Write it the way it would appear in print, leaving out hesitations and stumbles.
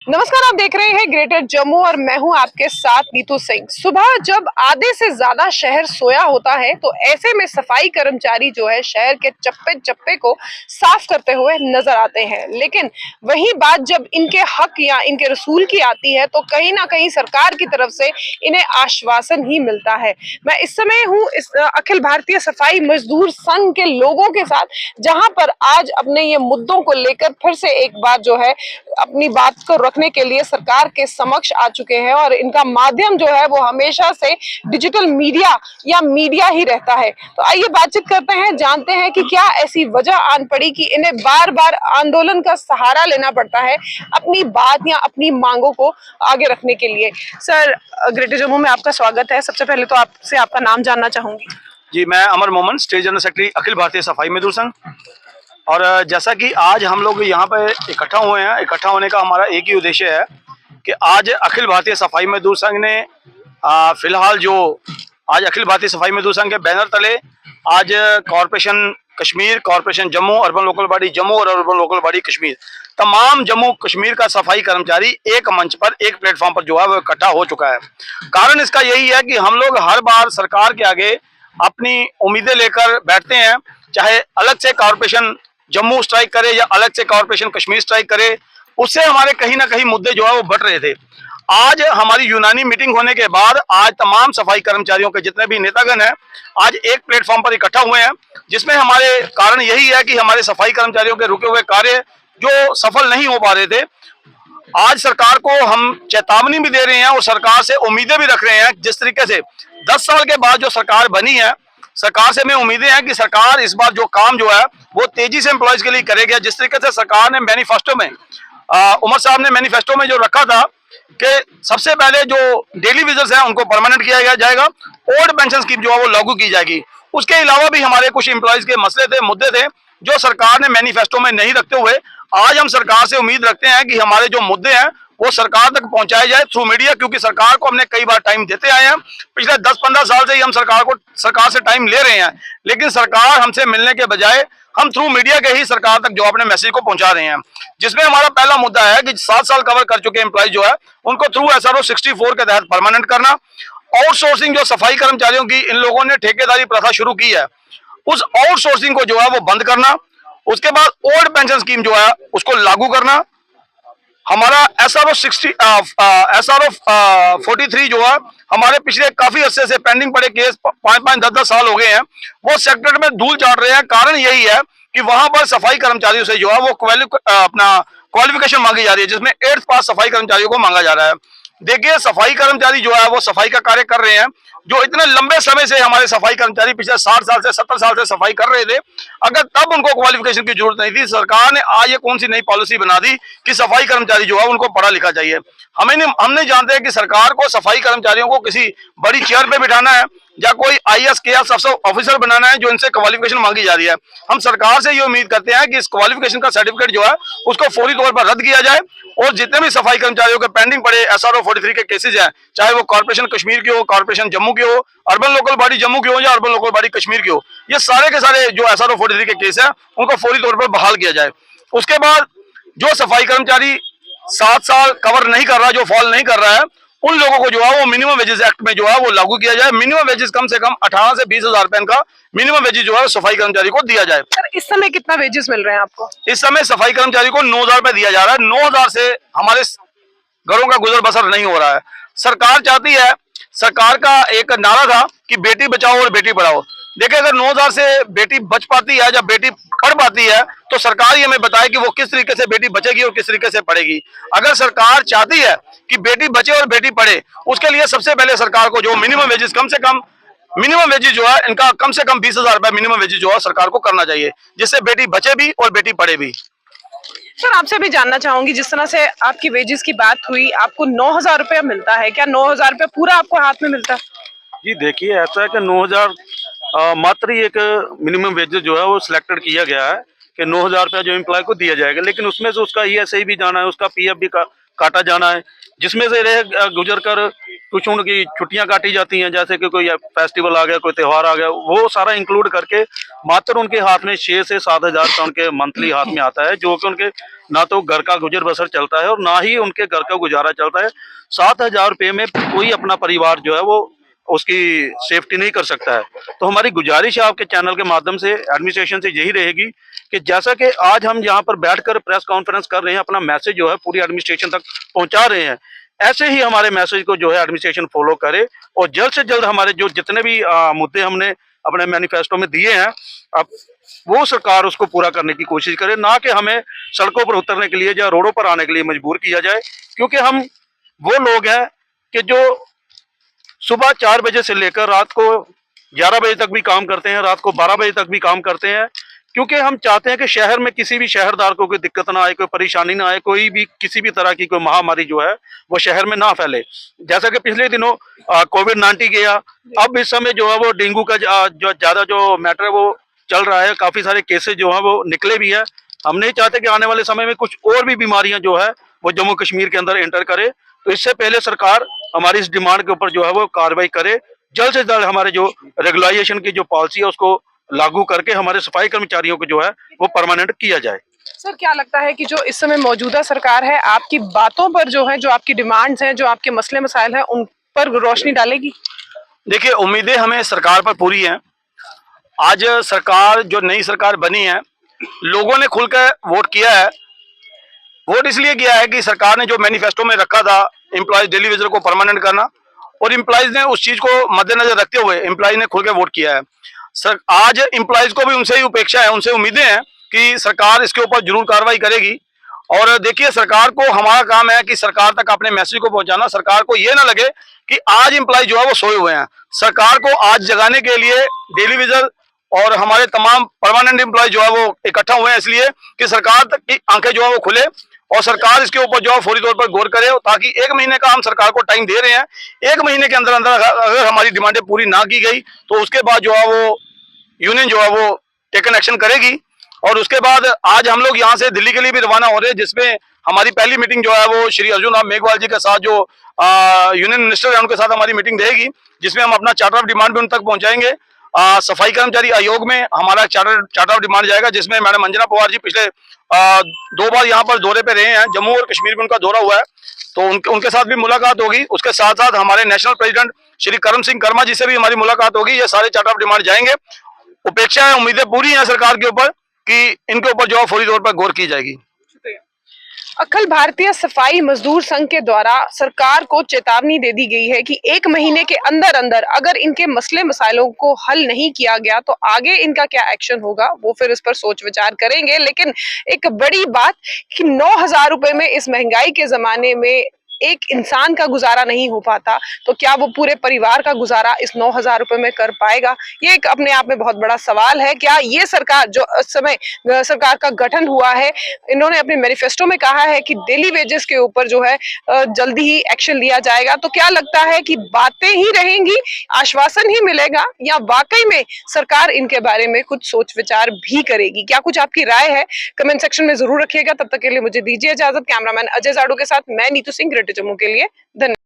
नमस्कार, आप देख रहे हैं ग्रेटर जम्मू और मैं हूं आपके साथ नीतू सिंह। सुबह जब आधे से ज्यादा शहर सोया होता है तो ऐसे में सफाई कर्मचारी जो है शहर के चप्पे चप्पे को साफ करते हुए नजर आते हैं। लेकिन वही बात जब इनके हक या इनके रसूल की आती है तो कहीं ना कहीं सरकार की तरफ से इन्हें आश्वासन ही मिलता है। मैं इस समय हूँ इस अखिल भारतीय सफाई मजदूर संघ के लोगों के साथ, जहां पर आज अपने ये मुद्दों को लेकर फिर से एक बार जो है अपनी बात को रखने के लिए सरकार के समक्ष आ चुके हैं। और इनका माध्यम जो है वो हमेशा से डिजिटल मीडिया या मीडिया ही रहता है। तो आइए बातचीत करते हैं, जानते हैं कि क्या ऐसी वजह आन पड़ी कि इन्हें बार बार आंदोलन का सहारा लेना पड़ता है अपनी बात या अपनी मांगों को आगे रखने के लिए। सर, ग्रेटर जम्मू में आपका स्वागत है। सबसे पहले तो आपसे आपका नाम जानना चाहूंगी। जी, मैं अमर मोमन, state general secretary Akhil Bharatiya सफाई मजदूर संघ। और जैसा कि आज हम लोग यहाँ पे इकट्ठा हुए हैं, इकट्ठा होने का हमारा एक ही उद्देश्य है कि आज अखिल भारतीय सफाई मजदूर संघ ने फिलहाल जो आज अखिल भारतीय सफाई मजदूर संघ के बैनर तले आज corporation Kashmir, corporation Jammu, urban local body Jammu और अर्बन लोकल बॉडी कश्मीर, तमाम जम्मू कश्मीर का सफाई कर्मचारी एक मंच पर, एक प्लेटफॉर्म पर जो है वो इकट्ठा हो चुका है। कारण इसका यही है कि हम लोग हर बार सरकार के आगे अपनी उम्मीदें लेकर बैठते हैं, चाहे अलग से कॉरपोरेशन जम्मू स्ट्राइक करे या अलग से कॉरपोरेशन कश्मीर स्ट्राइक करे, उससे हमारे कहीं ना कहीं मुद्दे जो है वो बढ़ रहे थे। आज हमारी यूनानी मीटिंग होने के बाद आज तमाम सफाई कर्मचारियों के जितने भी नेतागण हैं आज एक प्लेटफॉर्म पर इकट्ठा हुए हैं, जिसमें हमारे कारण यही है कि हमारे सफाई कर्मचारियों के रुके हुए कार्य जो सफल नहीं हो पा रहे थे, आज सरकार को हम चेतावनी भी दे रहे हैं और सरकार से उम्मीदें भी रख रहे हैं। जिस तरीके से 10 साल के बाद जो सरकार बनी है, सरकार से हमें उम्मीदें हैं कि सरकार इस बार जो काम जो है वो तेजी से एम्प्लॉयज के लिए करेगी। जिस तरीके से सरकार ने मैनिफेस्टो में उमर साहब ने मैनिफेस्टो में जो रखा था कि सबसे पहले जो डेली विजर्स हैं उनको परमानेंट किया जाएगा, ओल्ड पेंशन स्कीम जो है वो लागू की जाएगी। उसके अलावा भी हमारे कुछ एम्प्लॉयज के मसले थे, मुद्दे थे जो सरकार ने मैनिफेस्टो में नहीं रखते हुए आज हम सरकार से उम्मीद रखते हैं कि हमारे जो मुद्दे हैं वो सरकार तक पहुंचाए जाए थ्रू मीडिया, क्योंकि सरकार को हमने कई बार टाइम देते आए हैं। पिछले 10-15 साल से ही हम सरकार से टाइम ले रहे हैं, लेकिन सरकार हमसे मिलने के बजाय हम थ्रू मीडिया के ही सरकार तक जो अपने मैसेज को पहुंचा रहे हैं। जिसमें हमारा पहला मुद्दा है कि 7 साल कवर कर चुके एम्प्लॉय जो है उनको थ्रू SRO 64 के तहत परमानेंट करना। आउटसोर्सिंग जो सफाई कर्मचारियों की इन लोगों ने ठेकेदारी प्रथा शुरू की है, उस आउटसोर्सिंग को जो है वो बंद करना। उसके बाद ओल्ड पेंशन स्कीम जो है उसको लागू करना। हमारा SRO 43 जो है हमारे पिछले काफी अरसे से पेंडिंग पड़े केस 5-5, 10-10 साल हो गए हैं, वो सेक्रेटरी में धूल चाट रहे हैं। कारण यही है कि वहां पर सफाई कर्मचारियों से जो है वो अपना क्वालिफिकेशन मांगी जा रही है, जिसमें 8th पास सफाई कर्मचारियों को मांगा जा रहा है। देखिए, सफाई कर्मचारी जो है वो सफाई का कार्य कर रहे हैं, जो इतने लंबे समय से हमारे सफाई कर्मचारी पिछले 60 साल से 70 साल से सफाई कर रहे थे, अगर तब उनको क्वालिफिकेशन की जरूरत नहीं थी, सरकार ने आज ये कौन सी नई पॉलिसी बना दी कि सफाई कर्मचारी जो है उनको पढ़ा लिखा चाहिए। हम नहीं जानते हैं कि सरकार को सफाई कर्मचारियों को किसी बड़ी चेयर पे बिठाना है या कोई IAS KS ऑफिसर बनाना है जो इनसे क्वालिफिकेशन मांगी जा रही है। हम सरकार से ये उम्मीद करते हैं कि इस क्वालिफिकेशन का सर्टिफिकेट जो है उसको फौरी तौर पर रद्द किया जाए और जितने भी सफाई कर्मचारियों के पेंडिंग पड़े SRO 43 के केसेज हैं, चाहे वो कॉर्पोरेशन कश्मीर की हो, कॉर्पोरेशन जम्मू की हो, अर्बन लोकल बॉडी जम्मू की हो या अर्बन लोकल बॉडी कश्मीर की हो, ये सारे के सारे जो SRO 43 के केस है उनको फौरी तौर पर बहाल किया जाए। उसके बाद जो सफाई कर्मचारी 7 साल कवर नहीं कर रहा, जो फॉल नहीं कर रहा है, उन लोगों को जो है वो मिनिमम वेजेस एक्ट में जो है वो लागू किया जाए। मिनिमम वेजेस कम से कम 18 से 20 हजार रुपए का मिनिमम वेजेस जो है सफाई कर्मचारी को दिया जाए। सर, इस समय कितना वेजेस मिल रहे हैं आपको? इस समय सफाई कर्मचारी को 9,000 रुपए दिया जा रहा है। 9,000 से हमारे घरों का गुजर बसर नहीं हो रहा है। सरकार चाहती है, सरकार का एक नारा था कि बेटी बचाओ और बेटी पढ़ाओ। देखिए, अगर 9,000 से बेटी बच पाती है या बेटी पढ़ पाती है तो सरकार ही हमें बताए कि वो किस तरीके से बेटी बचेगी और किस तरीके से पढ़ेगी। अगर सरकार चाहती है कि बेटी बचे और बेटी पढ़े, उसके लिए सबसे पहले सरकार को जो मिनिमम वेजेस कम से कम मिनिमम वेजेस जो है इनका कम से कम 20,000 रुपए मिनिमम वेजेस जो है सरकार को करना चाहिए, जिससे बेटी बचे भी और बेटी पढ़े भी। सर, आपसे भी जानना चाहूंगी, जिस तरह से आपकी वेजेस की बात हुई, आपको 9,000 रुपया मिलता है, क्या 9,000 रुपया पूरा आपको हाथ में मिलता है? जी देखिए, ऐसा है कि 9,000 मात्र ही एक मिनिमम वेजेस जो है वो सिलेक्टेड किया गया है कि 9,000 रुपया जो एम्प्लॉय को दिया जाएगा, लेकिन उसमें से उसका ESI भी जाना है, उसका PF भी काटा जाना है, जिसमें से रह गुजर कर कुछ उनकी छुट्टियां काटी जाती हैं, जैसे कि कोई फेस्टिवल आ गया, कोई त्यौहार आ गया, वो सारा इंक्लूड करके मात्र उनके हाथ में 6 से 7 हज़ार का उनके मंथली हाथ में आता है, जो कि उनके ना तो घर का गुजर बसर चलता है और ना ही उनके घर का गुजारा चलता है। 7 हज़ार रुपये में कोई अपना परिवार जो है वो उसकी सेफ्टी नहीं कर सकता है। तो हमारी गुजारिश है आपके चैनल के माध्यम से एडमिनिस्ट्रेशन से यही रहेगी कि जैसा कि आज हम यहाँ पर बैठकर प्रेस कॉन्फ्रेंस कर रहे हैं, अपना मैसेज जो है पूरी एडमिनिस्ट्रेशन तक पहुँचा रहे हैं, ऐसे ही हमारे मैसेज को जो है एडमिनिस्ट्रेशन फॉलो करे और जल्द से जल्द हमारे जो जितने भी मुद्दे हमने अपने मैनिफेस्टो में दिए हैं, अब वो सरकार उसको पूरा करने की कोशिश करे, ना कि हमें सड़कों पर उतरने के लिए या रोडों पर आने के लिए मजबूर किया जाए। क्योंकि हम वो लोग हैं कि जो सुबह 4 बजे से लेकर रात को 11 बजे तक भी काम करते हैं, रात को 12 बजे तक भी काम करते हैं, क्योंकि हम चाहते हैं कि शहर में किसी भी शहरदार को कोई दिक्कत ना आए, कोई परेशानी ना आए, कोई भी किसी भी तरह की कोई महामारी जो है वो शहर में ना फैले। जैसा कि पिछले दिनों कोविड-19 गया, अब इस समय जो है वो डेंगू का जो ज़्यादा जो मैटर है वो चल रहा है, काफ़ी सारे केसेस जो हैं वो निकले भी है। हम नहीं चाहते कि आने वाले समय में कुछ और भी बीमारियां जो है वो जम्मू कश्मीर के अंदर एंटर करे। तो इससे पहले सरकार हमारी इस डिमांड के ऊपर जो है वो कार्रवाई करे, जल्द से जल्द हमारे जो रेगुलाइजेशन की जो पॉलिसी है उसको लागू करके हमारे सफाई कर्मचारियों को जो है वो परमानेंट किया जाए। सर, क्या लगता है कि जो इस समय मौजूदा सरकार है आपकी बातों पर जो है, जो आपकी डिमांड्स हैं, जो आपके मसले मसाइल हैं, उन पर रोशनी डालेगी? देखिए, उम्मीदें हमें सरकार पर पूरी हैं। आज सरकार जो नई सरकार बनी है, लोगों ने खुलकर वोट किया है। वोट इसलिए किया है कि सरकार ने जो मैनिफेस्टो में रखा था एम्प्लॉयज डेली वेजर को परमानेंट करना, और एम्प्लॉयज ने उस चीज को मद्देनजर रखते हुए एम्प्लॉयज ने खुल के वोट किया है। सर, आज एम्प्लॉयज को भी उनसे ही उपेक्षा है, उनसे उम्मीदें हैं कि सरकार इसके ऊपर जरूर कार्रवाई करेगी। और देखिए, सरकार को हमारा काम है कि सरकार तक अपने मैसेज को पहुंचाना। सरकार को ये ना लगे कि आज एम्प्लॉय जो है वो सोए हुए हैं। सरकार को आज जगाने के लिए डेली वेजर और हमारे तमाम परमानेंट एम्प्लॉय जो है वो इकट्ठा हुए हैं, इसलिए कि सरकार तक की आंखें जो है वो खुले और सरकार इसके ऊपर जो है फौरी तौर पर गौर करे, ताकि 1 महीने का हम सरकार को टाइम दे रहे हैं। 1 महीने के अंदर अंदर अगर हमारी डिमांडें पूरी ना की गई तो उसके बाद जो है वो यूनियन जो है वो टेकन एक्शन करेगी। और उसके बाद आज हम लोग यहाँ से दिल्ली के लिए भी रवाना हो रहे हैं, जिसमें हमारी पहली मीटिंग जो है वो श्री अर्जुन राम मेघवाल जी के साथ जो यूनियन मिनिस्टर है उनके साथ हमारी मीटिंग रहेगी, जिसमें हम अपना चार्टर ऑफ डिमांड भी उन तक पहुंचाएंगे। सफाई कर्मचारी आयोग में हमारा चार्टर ऑफ डिमांड जाएगा, जिसमें मैडम अंजना पवार जी पिछले 2 बार यहाँ पर दौरे पे रहे हैं, जम्मू और कश्मीर में उनका दौरा हुआ है, तो उनके साथ भी मुलाकात होगी। उसके साथ साथ हमारे नेशनल प्रेसिडेंट श्री करम सिंह कर्मा जी से भी हमारी मुलाकात होगी। ये सारे चार्टर ऑफ डिमांड जाएंगे। उपेक्षा है, उम्मीदें पूरी हैं सरकार के ऊपर कि इनके ऊपर जो है फौरी तौर पर गौर की जाएगी। अखिल भारतीय सफाई मजदूर संघ के द्वारा सरकार को चेतावनी दे दी गई है कि 1 महीने के अंदर अंदर अगर इनके मसले मसाइलों को हल नहीं किया गया तो आगे इनका क्या एक्शन होगा, वो फिर इस पर सोच विचार करेंगे। लेकिन एक बड़ी बात कि 9,000 रुपए में इस महंगाई के जमाने में एक इंसान का गुजारा नहीं हो पाता, तो क्या वो पूरे परिवार का गुजारा इस 9,000 रुपए में कर पाएगा? ये एक अपने आप में बहुत बड़ा सवाल है। क्या ये सरकार, जो इस समय सरकार का गठन हुआ है, इन्होंने अपने मैनिफेस्टो में कहा है कि डेली वेजेस के ऊपर जो है जल्दी ही एक्शन लिया जाएगा, तो क्या लगता है कि बातें ही रहेंगी, आश्वासन ही मिलेगा, या वाकई में सरकार इनके बारे में कुछ सोच विचार भी करेगी? क्या कुछ आपकी राय है? कमेंट सेक्शन में जरूर रखिएगा। तब तक के लिए मुझे दीजिए इजाजत। कैमरामैन अजय जाड़ू के साथ मैं नीतू सिंह, ग्रेटर जम्मू के लिए। धन्यवाद।